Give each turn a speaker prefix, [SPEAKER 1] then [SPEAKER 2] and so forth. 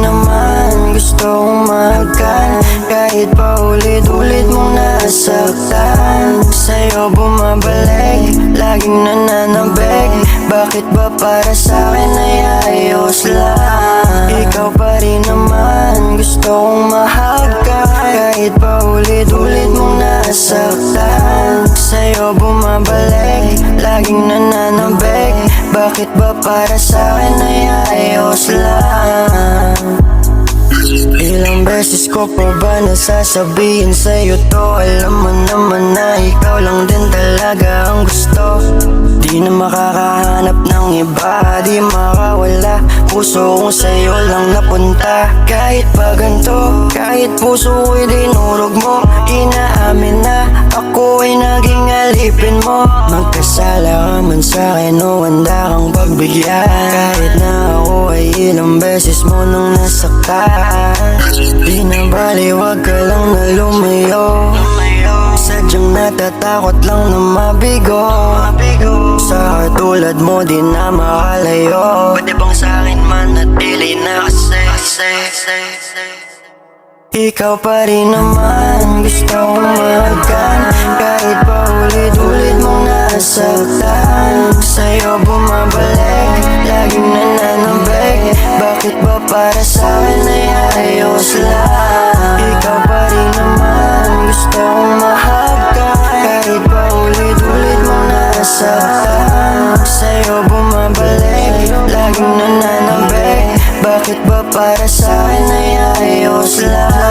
[SPEAKER 1] naman gusto kong mahagkan, kahit pa ulit-ulit mong nasaktan. Sa'yo bumabalik, laging nananabik. Bakit ba para sa'kin ay ayos lang? Ikaw pa rin naman gusto kong mahagkan, kahit pa ulit-ulit mong nasaktan. Sa'yo bumabalik, laging nananabik. Bakit ba para sa'kin ay ayos lang? Ilang beses ko pa ba nasasabihin sa'yo to? Alam mo naman na ikaw lang din talaga ang gusto. Di na makakahanap ng iba, di makawala. Puso kong sa'yo lang napunta. Kahit pa ganito, kahit puso ko'y dinurog mo, inaamin na ako ay naging alipin mo. Magkasala ka man sa'kin o handa kang pagbigyan, kahit na ako ay ilang beses mo nang nasaktan. Di na bali, wag ka lang na lumayo. Sadyang natatakot lang na mabigo. Sa katulad mo di na makalayo. Pwede bang sa'kin manatili na kasi ikaw pa rin naman gusto kong mahagkan, kahit pa ulit-ulit mong nasaktan. Sa'yo bumabalik, laging nananabik. Bakit ba para sa'kin ay ayos lang? Ikaw pa rin naman gusto kong mahagkan, kahit pa ulit-ulit mong nasaktan. Sa'yo bumabalik, laging nananabik. Bakit ba para sa'kin ay ayos lang?